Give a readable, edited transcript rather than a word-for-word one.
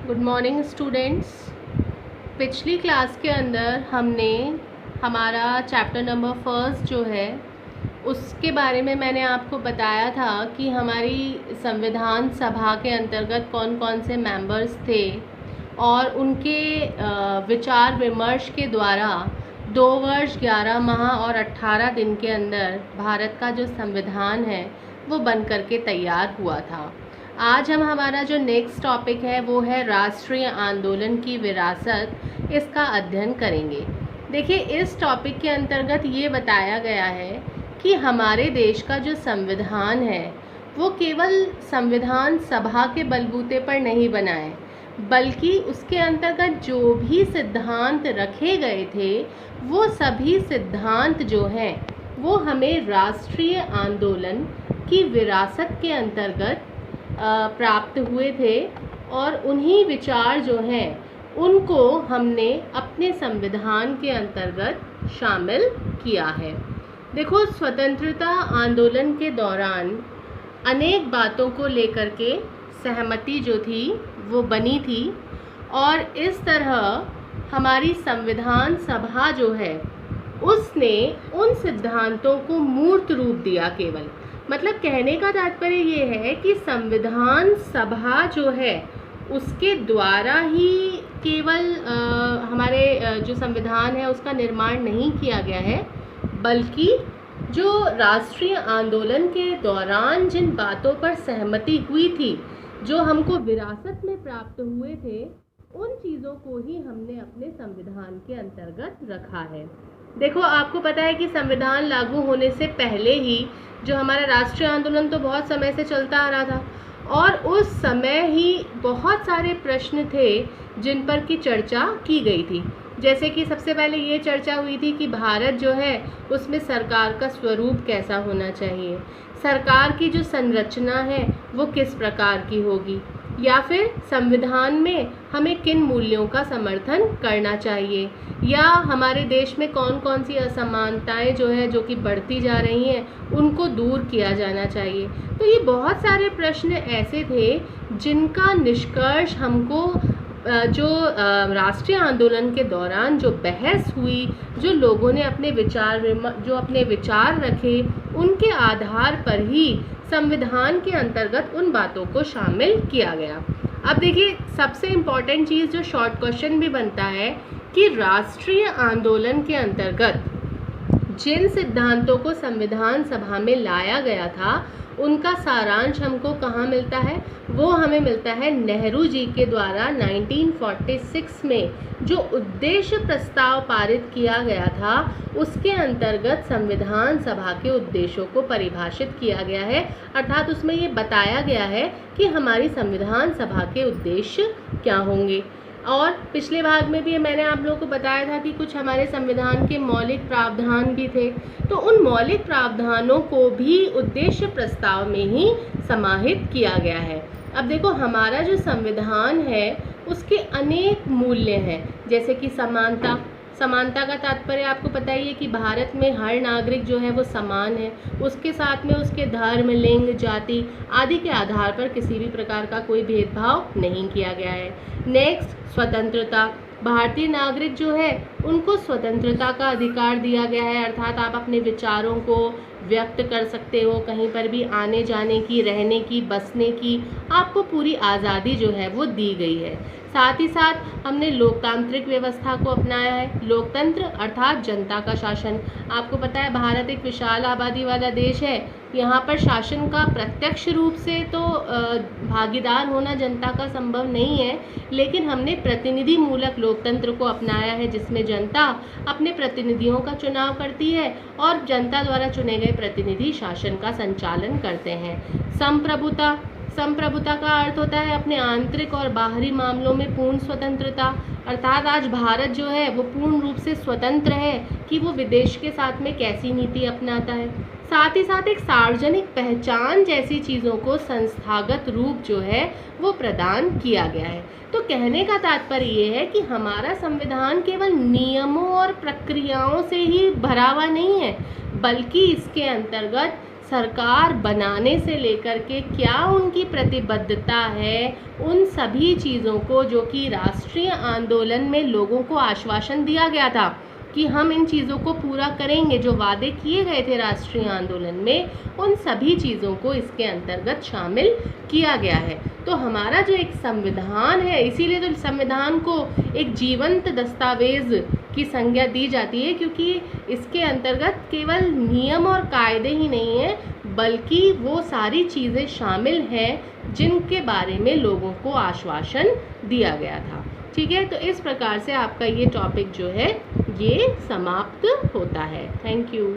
Good morning students. पिछली class के अंदर हमने हमारा चैप्टर नंबर फर्स्ट जो है उसके बारे में मैंने आपको बताया था कि हमारी संविधान सभा के अंतर्गत कौन कौन से मेंबर्स थे और उनके विचार विमर्श के द्वारा 2 वर्ष 11 माह और 18 दिन के अंदर भारत का जो संविधान है वो बन करके तैयार हुआ था। आज हम हमारा जो नेक्स्ट टॉपिक है वो है राष्ट्रीय आंदोलन की विरासत, इसका अध्ययन करेंगे। देखिए, इस टॉपिक के अंतर्गत ये बताया गया है कि हमारे देश का जो संविधान है वो केवल संविधान सभा के बलबूते पर नहीं बना है, बल्कि उसके अंतर्गत जो भी सिद्धांत रखे गए थे वो सभी सिद्धांत जो हैं वो हमें राष्ट्रीय आंदोलन की विरासत के अंतर्गत प्राप्त हुए थे और उन्हीं विचार जो हैं उनको हमने अपने संविधान के अंतर्गत शामिल किया है। देखो, स्वतंत्रता आंदोलन के दौरान अनेक बातों को लेकर के सहमति जो थी वो बनी थी और इस तरह हमारी संविधान सभा जो है उसने उन सिद्धांतों को मूर्त रूप दिया। केवल मतलब कहने का तात्पर्य ये है कि संविधान सभा जो है उसके द्वारा ही केवल हमारे जो संविधान है उसका निर्माण नहीं किया गया है, बल्कि जो राष्ट्रीय आंदोलन के दौरान जिन बातों पर सहमति हुई थी, जो हमको विरासत में प्राप्त हुए थे, उन चीज़ों को ही हमने अपने संविधान के अंतर्गत रखा है। देखो, आपको पता है कि संविधान लागू होने से पहले ही जो हमारा राष्ट्रीय आंदोलन तो बहुत समय से चलता आ रहा था और उस समय ही बहुत सारे प्रश्न थे जिन पर की चर्चा की गई थी। जैसे कि सबसे पहले ये चर्चा हुई थी कि भारत जो है उसमें सरकार का स्वरूप कैसा होना चाहिए, सरकार की जो संरचना है वो किस प्रकार की होगी, या फिर संविधान में हमें किन मूल्यों का समर्थन करना चाहिए, या हमारे देश में कौन कौन सी असमानताएं जो है जो कि बढ़ती जा रही हैं उनको दूर किया जाना चाहिए। तो ये बहुत सारे प्रश्न ऐसे थे जिनका निष्कर्ष हमको जो राष्ट्रीय आंदोलन के दौरान जो बहस हुई, जो लोगों ने अपने विचार रखे, उनके आधार पर ही संविधान के अंतर्गत उन बातों को शामिल किया गया। अब देखिए, सबसे इम्पॉर्टेंट चीज़ जो शॉर्ट क्वेश्चन भी बनता है कि राष्ट्रीय आंदोलन के अंतर्गत जिन सिद्धांतों को संविधान सभा में लाया गया था उनका सारांश हमको कहाँ मिलता है? वो हमें मिलता है नेहरू जी के द्वारा 1946 में जो उद्देश्य प्रस्ताव पारित किया गया था उसके अंतर्गत संविधान सभा के उद्देश्यों को परिभाषित किया गया है। अर्थात उसमें ये बताया गया है कि हमारी संविधान सभा के उद्देश्य क्या होंगे। और पिछले भाग में भी मैंने आप लोगों को बताया था कि कुछ हमारे संविधान के मौलिक प्रावधान भी थे, तो उन मौलिक प्रावधानों को भी उद्देश्य प्रस्ताव में ही समाहित किया गया है। अब देखो, हमारा जो संविधान है उसके अनेक मूल्य हैं, जैसे कि समानता का तात्पर्य आपको पता ही है कि भारत में हर नागरिक जो है वो समान है, उसके साथ में उसके धर्म, लिंग, जाति आदि के आधार पर किसी भी प्रकार का कोई भेदभाव नहीं किया गया है। नेक्स्ट, स्वतंत्रता। भारतीय नागरिक जो है उनको स्वतंत्रता का अधिकार दिया गया है, अर्थात आप अपने विचारों को व्यक्त कर सकते हो, कहीं पर भी आने जाने की, रहने की, बसने की आपको पूरी आज़ादी जो है वो दी गई है। साथ ही साथ हमने लोकतांत्रिक व्यवस्था को अपनाया है। लोकतंत्र अर्थात जनता का शासन। आपको पता है भारत एक विशाल आबादी वाला देश है, यहाँ पर शासन का प्रत्यक्ष रूप से तो भागीदार होना जनता का संभव नहीं है, लेकिन हमने प्रतिनिधि मूलक लोकतंत्र को अपनाया है जिसमें जनता अपने प्रतिनिधियों का चुनाव करती है और जनता द्वारा चुने गए प्रतिनिधि शासन का संचालन करते हैं। संप्रभुता का अर्थ होता है अपने आंतरिक और बाहरी मामलों में पूर्ण स्वतंत्रता, अर्थात आज भारत जो है वो पूर्ण रूप से स्वतंत्र है कि वो विदेश के साथ में कैसी नीति अपनाता है। साथ ही साथ एक सार्वजनिक पहचान जैसी चीज़ों को संस्थागत रूप जो है वो प्रदान किया गया है। तो कहने का तात्पर्य ये है कि हमारा संविधान केवल नियमों और प्रक्रियाओं से ही भरा हुआ नहीं है, बल्कि इसके अंतर्गत सरकार बनाने से लेकर के क्या उनकी प्रतिबद्धता है, उन सभी चीज़ों को जो कि राष्ट्रीय आंदोलन में लोगों को आश्वासन दिया गया था कि हम इन चीज़ों को पूरा करेंगे, जो वादे किए गए थे राष्ट्रीय आंदोलन में, उन सभी चीज़ों को इसके अंतर्गत शामिल किया गया है। तो हमारा जो एक संविधान है, इसीलिए तो संविधान को एक जीवंत दस्तावेज की संज्ञा दी जाती है, क्योंकि इसके अंतर्गत केवल नियम और कायदे ही नहीं है, बल्कि वो सारी चीज़ें शामिल हैं जिनके बारे में लोगों को आश्वासन दिया गया था। ठीक है, तो इस प्रकार से आपका ये टॉपिक जो है ये समाप्त होता है। Thank you.